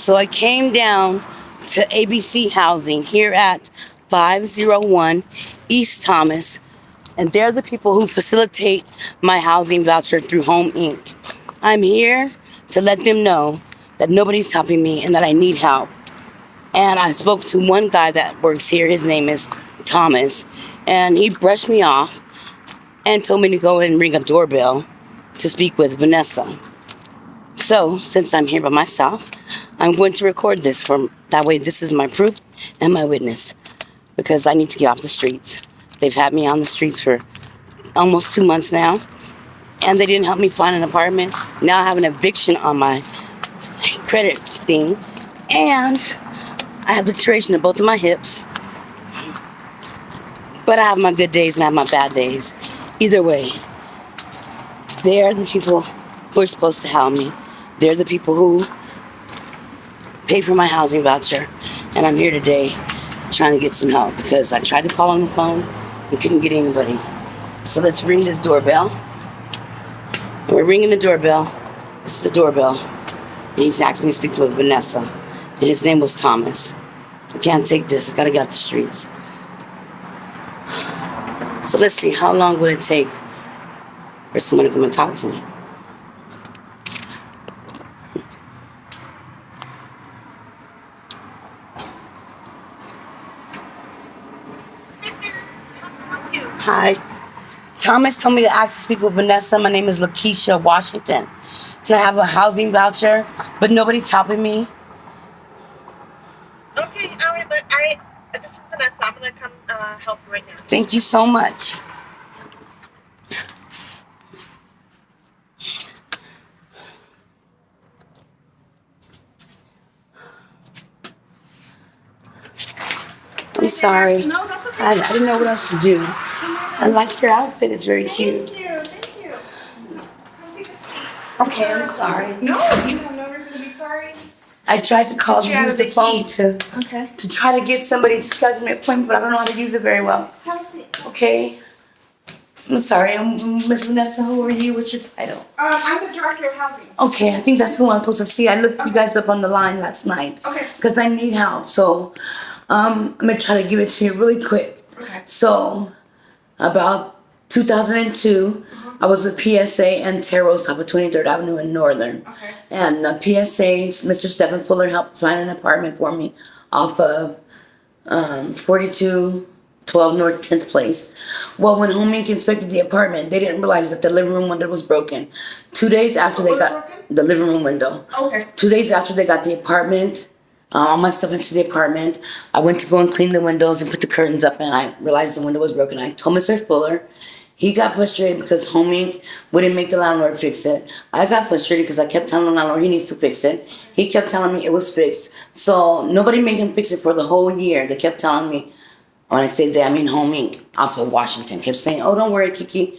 So I came down to ABC Housing here at 501 East Thomas, and they're the people who facilitate my housing voucher through Home Inc. I'm here to let them know that nobody's helping me and that I need help. And I spoke to one guy that works here. His name is Thomas, and he brushed me off and told me to go ahead and ring a doorbell to speak with Vanessa. So, since I'm here by myself, I'm going to record this that way this is my proof and my witness, because I need to get off the streets. They've had me on the streets for almost 2 months now, and they didn't help me find an apartment. Now I have an eviction on my credit thing, and I have deterioration in both of my hips. But I have my good days and I have my bad days. Either way, they're the people who are supposed to help me. They're the people who pay for my housing voucher. And I'm here today trying to get some help because I tried to call on the phone and couldn't get anybody. So let's ring this doorbell. And we're ringing the doorbell. This is the doorbell. And he's asked me to speak with Vanessa. And his name was Thomas. I can't take this. I gotta get out the streets. So let's see, how long will it take for someone to come and talk to me? Hi. Thomas told me to ask to speak with Vanessa. My name is Lakeisha Washington. Can I have a housing voucher? But nobody's helping me. Okay, but this is Vanessa. I'm gonna come help you right now. Thank you so much. I'm sorry. No, that's okay. I didn't know what else to do. I like your outfit. It's very cute. Thank you. Come take a seat. Okay, I'm sorry. No, you have no reason to be sorry. I tried to call Get and you out use of the the phone heat. to try to get somebody to schedule me an appointment, but I don't know how to use it very well. Have a seat. Okay. I'm sorry. I'm Miss Vanessa. Who are you? What's your title? I'm the director of housing. Okay, I think that's who I'm supposed to see. I looked you guys up on the line last night. Okay. Because I need help. So I'm going to try to give it to you really quick. Okay. So about 2002, I was with PSA and Terrell's top of 23rd Avenue in Northern. Okay. And the PSA, Mr. Stephen Fuller, helped find an apartment for me off of 4212 North 10th Place. Well, when Home Inc. inspected the apartment, they didn't realize that the living room window was broken. 2 days after they got broken? the living room window. Okay. 2 days after they got the apartment, all my stuff into the apartment, I went to go and clean the windows and put the curtains up, and I realized the window was broken. I told Mr. Fuller. He got frustrated because Home Inc. wouldn't make the landlord fix it. I got frustrated because I kept telling the landlord he needs to fix it. He kept telling me it was fixed. So nobody made him fix it for the whole year. They kept telling me, when I say they, I mean Home Inc. off of Washington, kept saying, oh, don't worry, Kiki.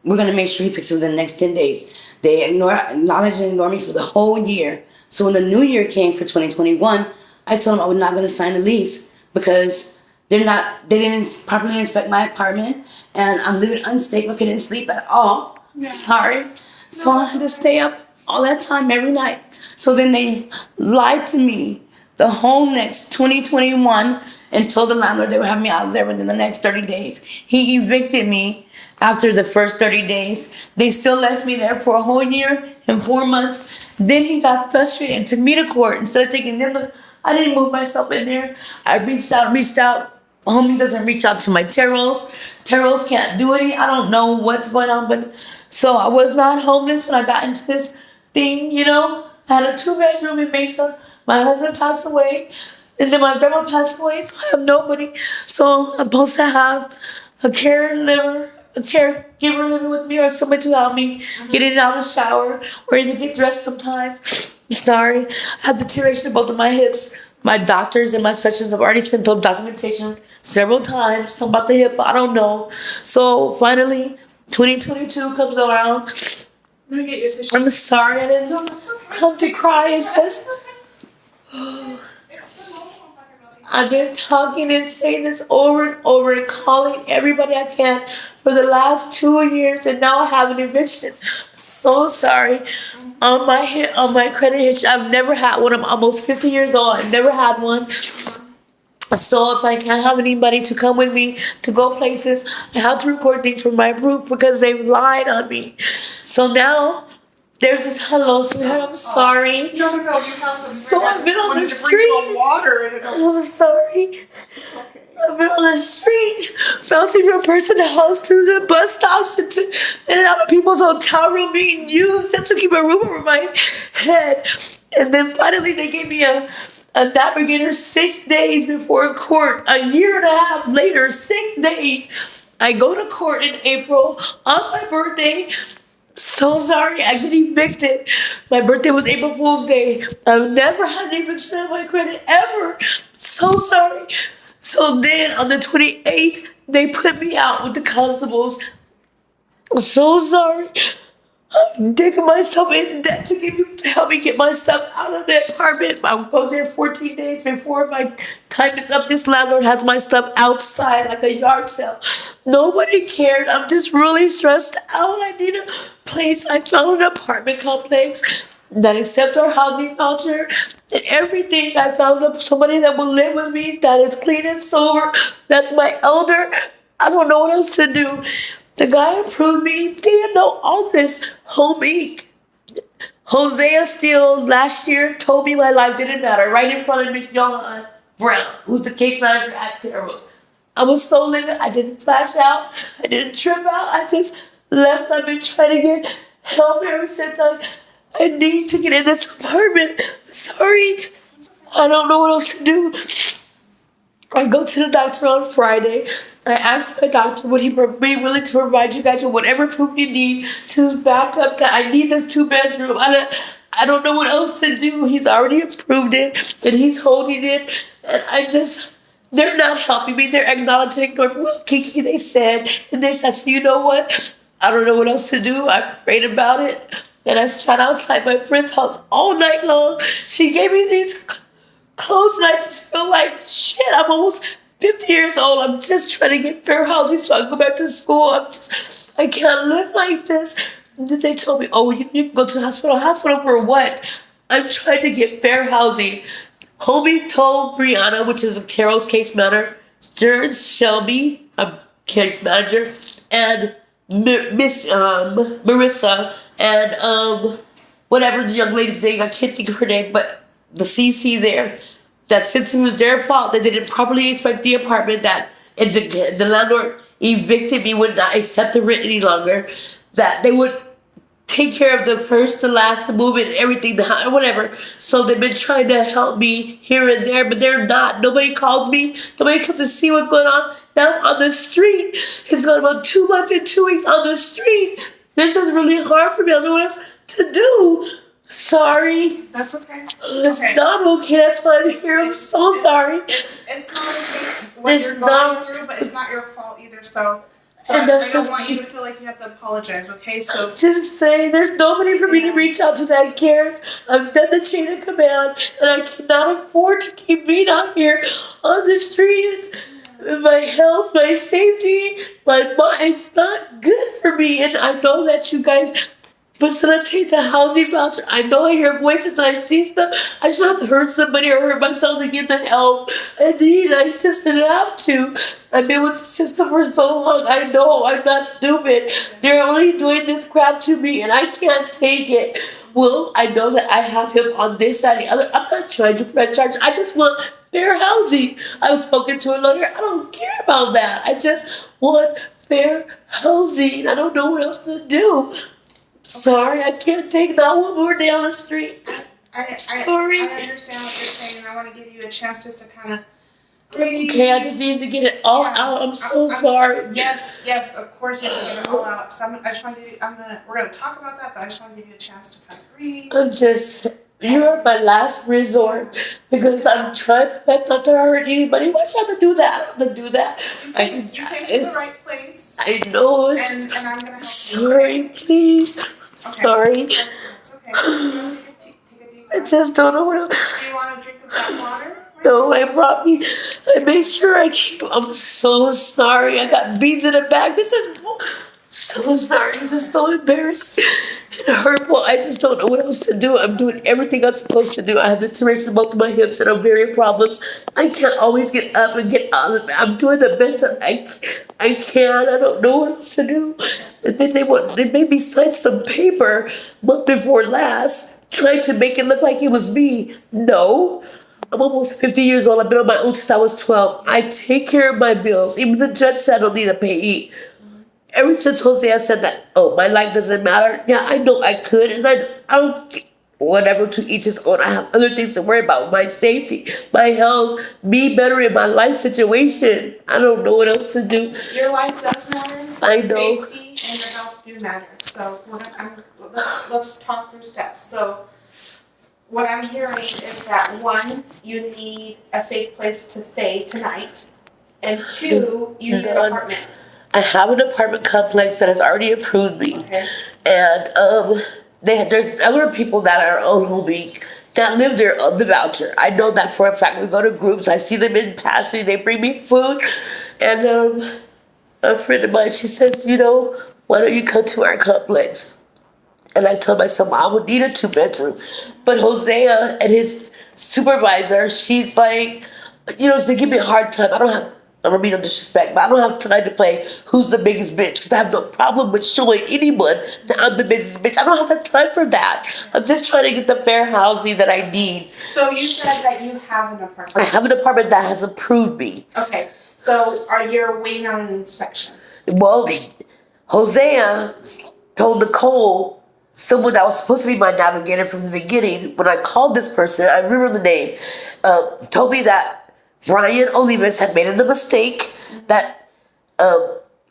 We're going to make sure he fixes it within the next 10 days. They acknowledged and ignored me for the whole year. So when the new year came for 2021, I told them I was not going to sign the lease because they didn't properly inspect my apartment, and I'm living unstable. I couldn't sleep at all. Yeah. Sorry. So I had to stay up all that time every night. So then they lied to me the whole next 2021 and told the landlord they would have me out of there within the next 30 days. He evicted me after the first 30 days. They still left me there for a whole year and 4 months. Then he got frustrated and took me to court instead of taking them. I didn't move myself in there. I reached out. Homie doesn't reach out to my Terrells. Terrells can't do anything. I don't know what's going on, but so I was not homeless when I got into this thing, you know. I had a 2-bedroom in Mesa. My husband passed away, and then my grandma passed away, so I have nobody. So I'm supposed to have a caregiver living with me, or somebody to help me get in and out of the shower, or even get dressed sometimes. Sorry, I have deterioration in both of my hips. My doctors and my specialists have already sent them documentation several times, something about the hip, I don't know. So finally, 2022 comes around. Let me get your tissue. I'm sorry, I didn't come to cry. It's just, I've been talking and saying this over and over and calling everybody I can for the last 2 years, and now I have an eviction. so sorry. On my credit history, I've never had one. I'm almost 50 years old. I've never had one. So if I can't have anybody to come with me to go places, I have to record things for my group because they lied on me. So now they're just hello, sweetheart. I'm sorry. No, you have some. So I've been on the to bring you street. a water and I'm sorry. okay. I've been on the street, bouncing from person to house to the bus stops and in and out of people's hotel room being used just to keep a roof over my head. And then finally they gave me a navigator 6 days before court. A year and a half later, 6 days. I go to court in April on my birthday. So sorry, I get evicted. My birthday was April Fool's Day. I've never had an eviction on my credit ever. So sorry. So then on the 28th, they put me out with the constables. I'm so sorry. I'm digging myself in debt to help me get my stuff out of the apartment. I'll go there 14 days before my time is up. This landlord has my stuff outside like a yard sale. Nobody cared. I'm just really stressed out. I need a place. I found an apartment complex that accepts our housing voucher and everything. I found somebody that will live with me that is clean and sober. That's my elder. I don't know what else to do. The guy approved me. They didn't know all this. Homie, Hosea Steele last year told me my life didn't matter right in front of Miss Johan Brown, who's the case manager at Terrell's. I was so living. I didn't flash out. I didn't trip out. I just left. I've been trying to get help ever since. I need to get in this apartment. Sorry. I don't know what else to do. I go to the doctor on Friday. I asked my doctor, would he be willing to provide you guys with whatever proof you need to back up that I need this 2-bedroom. I don't know what else to do. He's already approved it, and he's holding it. And they're not helping me. They're acknowledging, well, Kiki, they said. And they said, so you know what? I don't know what else to do. I prayed about it. And I sat outside my friend's house all night long. She gave me these clothes, and I just feel like shit. I'm almost 50 years old. I'm just trying to get fair housing so I can go back to school. I can't live like this. And then they told me, oh, you can go to the hospital. Hospital for what? I'm trying to get fair housing. Homie told Brianna, which is Carol's case manager, Shelby, a case manager, and Miss Marissa, and whatever the young lady's name, I can't think of her name, but the CC there, that since it was their fault that they didn't properly inspect the apartment, that and the landlord evicted me, would not accept the rent any longer, that they would take care of the first, the last, the movement, everything, whatever. So they've been trying to help me here and there, but they're not. Nobody calls me. Nobody comes to see what's going on. Now I'm on the street. It's gone about 2 months and 2 weeks on the street. This is really hard for me. I don't know what else to do. Sorry. That's okay. It's not okay. That's why I'm here. I'm so sorry. It's not okay what It's you're not- going through, but it's not your fault either. So And I that's don't just- want you to feel like you have to apologize, okay? So Just say there's nobody for me to reach out to that cares. I've done the chain of command, and I cannot afford to keep being out here on the streets. My health, my safety, my mind, it's not good for me. And I know that you guys facilitate the housing voucher. I know I hear voices and I see stuff. I should have to hurt somebody or hurt myself to get the help I need. I just didn't have to. I've been with the system for so long. I know I'm not stupid. They're only doing this crap to me and I can't take it. Well, I know that I have him on this side and the other. I'm not trying to press charges. I just want fair housing. I've spoken to a lawyer. I don't care about that. I just want fair housing. I don't know what else to do. Sorry, I can't take not one more day on the street. Sorry. I understand what you're saying, and I want to give you a chance just to kind of breathe. Okay, I just needed to get it all out. I'm so sorry. Yes, of course you have to get it all out. So I just want to give you, we're going to talk about that, but I just want to give you a chance to kind of breathe. You're my last resort because I'm trying my best not to hurt anybody. Why should I have to do that? I don't have to do that. You came to the right place. I know. And I'm going to help you. Sorry, please. Okay. Sorry. It's okay. Take a deep I breath. just don't know what else. Do you want a drink of that water? No, I made sure I'm so sorry. I got beads in the back. This is So sorry. This is so embarrassing and hurtful. I just don't know what else to do. I'm doing everything I'm supposed to do. I have the tears in both of my hips and ovarian problems. I can't always get up and get out of it. I'm doing the best that I can. I don't know what else to do. And then they made me sign some paper month before last, trying to make it look like it was me. No. I'm almost 50 years old. I've been on my own since I was 12. I take care of my bills. Even the judge said I don't need a payee. Ever since Hosea said that, oh, my life doesn't matter. Yeah, I know I could, and I don't. Whatever, to each his own. I have other things to worry about: my safety, my health, me better in my life situation. I don't know what else to do. Your life does matter. I know. Safety and your health do matter. So let's talk through steps. So what I'm hearing is that 1, you need a safe place to stay tonight, and 2, you need an apartment. I have an apartment complex that has already approved me, Okay. and there's other people that are on Home Week that live there on the voucher. I know that for a fact. We go to groups. I see them in passing. They bring me food, and a friend of mine, she says, why don't you come to our complex? And I told myself I would need a 2-bedroom, but Hosea and his supervisor, she's like, they give me a hard time. I don't mean no disrespect, but I don't have time to play who's the biggest bitch, because I have no problem with showing anyone that I'm the biggest bitch. I don't have the time for that. I'm just trying to get the fair housing that I need. So you said that you have an apartment. I have an apartment that has approved me. Okay. So are you waiting on an inspection? Well, Hosea told Nicole, someone that was supposed to be my navigator from the beginning, when I called this person, I remember the name, told me that Brian Olivas had made a mistake, that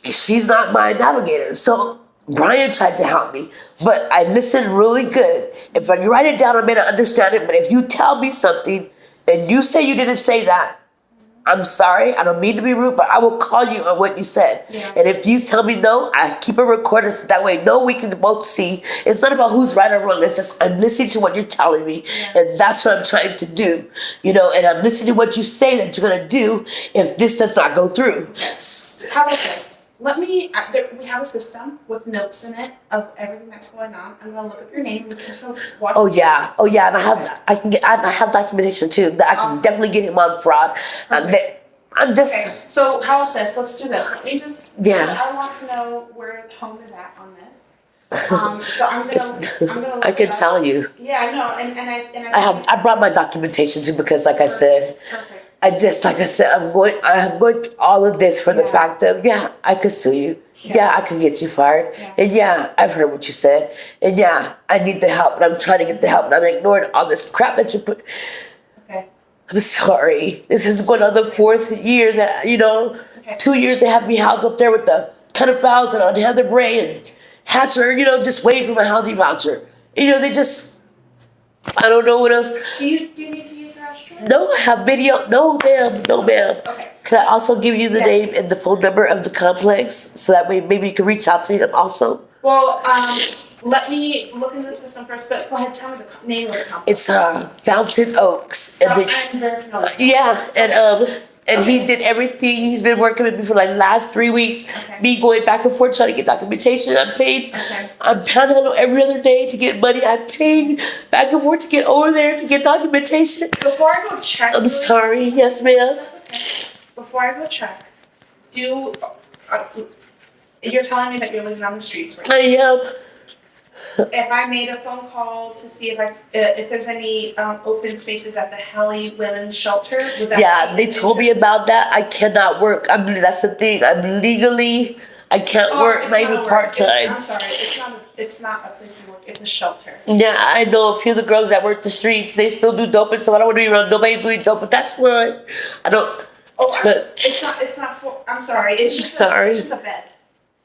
she's not my navigator. So Brian tried to help me, but I listened really good. If I write it down, I may not understand it, but if you tell me something and you say you didn't say that, I'm sorry, I don't mean to be rude, but I will call you on what you said. Yeah. And if you tell me no, I keep a recorder so that way we can both see. It's not about who's right or wrong. It's just I'm listening to what you're telling me. Yeah. And that's what I'm trying to do. And I'm listening to what you say that you're going to do if this does not go through. How about this? We have a system with notes in it of everything that's going on. I'm gonna look up your name. Watch. Oh yeah, and I have documentation too that I can Awesome. definitely get him on fraud. I'm just. Okay, so how about this? Let's do this. Let me just. Yeah. I want to know where the home is at on this. So I'm gonna. Look I can it up. tell you. Yeah, I know, and I brought my documentation too, because like I said, Perfect. I'm going through all of this for the Yeah. fact of, I could sue you. Yeah, I could get you fired. Yeah. And I've heard what you said. And I need the help, and I'm trying to get the help, and I'm ignoring all this crap that you put. Okay. I'm sorry. This is going on the 4th year that, Okay. 2 years they have me housed up there with the pedophiles and on Heather Bray and Hatcher, just waiting for my housing voucher. They just, I don't know what else. Do you need to use the restroom? No, I have video. No, ma'am. No, ma'am. Okay. Can I also give you the Yes. name and the phone number of the complex so that way maybe you can reach out to him also? Well, let me look into the system first. But go ahead, tell me the name of the company. It's Fountain Oaks. And I'm very familiar. and he did everything. He's been working with me for like the last 3 weeks. Okay. Me going back and forth trying to get documentation. I'm paid. Okay. I'm panhandling every other day to get money. I'm paid back and forth to get over there to get documentation. Before I go check. I'm sorry. Yes, ma'am. That's okay. Before I go check, you're telling me that you're living on the streets right now. I am. If I made a phone call to see if there's any open spaces at the Helly Women's Shelter, would that Yeah, be they told me interest? about that. I cannot work. That's the thing. I can't work, It's not a even work. part time. I'm sorry, it's not a place to work. It's a shelter. Yeah, I know a few of the girls that work the streets. They still do dope and stuff. I don't want to be around nobody doing dope, but that's why I don't. Oh, But it's not for. I'm sorry. It's just Sorry. it's just a bed.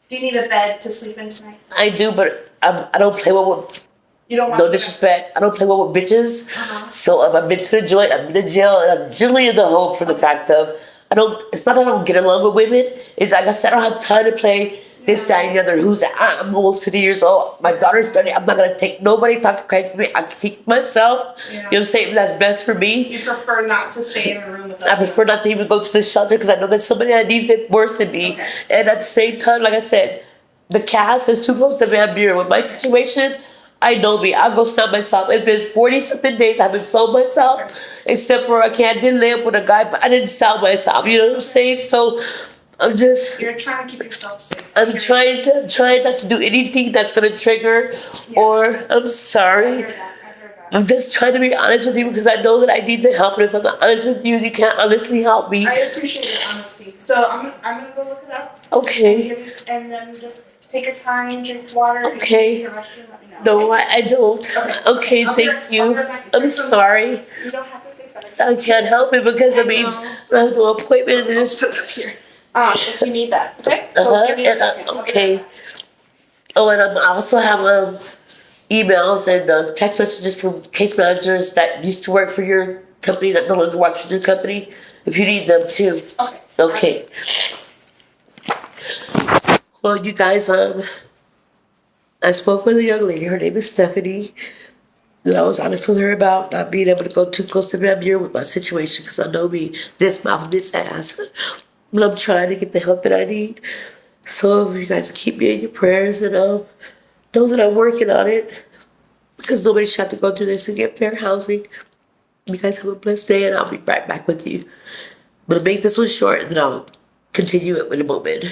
Do you need a bed to sleep in tonight? I do, but I don't play well with. You don't want No to- disrespect. I don't play well with bitches. Uh-huh. So I've been to the joint. I'm in the jail, and I'm generally in the home for the fact of I don't. It's not that I don't get along with women. It's like I said, I don't have time to play this, that, and the other. I'm almost 50 years old. My daughter's 30. I'm not gonna take nobody talk to crazy to me. I can keep myself. Yeah. You know what I'm saying? That's best for me. You prefer not to stay in a room with I prefer not to even go to the shelter because I know there's somebody that needs it worse than me. Okay. And at the same time, like I said, the cast is too close to Van Buren. With my situation, I know me. I'll go sell myself. It's been 40 something days. I haven't sold myself, except for I did live with a guy, but I didn't sell myself. You know what I'm saying? So I'm just. You're trying to keep yourself safe. I'm trying not to do anything that's gonna trigger, or I'm I sorry. hear that. I hear that. I'm just trying to be honest with you because I know that I need the help, and if I'm not honest with you, you can't honestly help me. I appreciate your honesty. So I'm gonna go look it up. Okay. And then just take your time, drink water. Okay. If you need to rush, let me know. No, I don't. Okay, I'll thank be right you. back. I'm sorry. You don't have to say sorry. I can't help it because I mean, I have no appointment and Let's it's. put it up here. If you need that, okay? So give me a second. I'll be Okay. right back. Oh, and I also have emails and text messages from case managers that used to work for your company that no longer works for your company. If you need them too. Okay. Okay. Well, you guys, I spoke with a young lady. Her name is Stephanie. And I was honest with her about not being able to go too close to Van Buren with my situation because I know me, this mouth, this ass. But I'm trying to get the help that I need. So if you guys keep me in your prayers and know that I'm working on it because nobody should have to go through this and get fair housing. You guys have a blessed day and I'll be right back with you. I'm going to make this one short and then I'll continue it in a moment.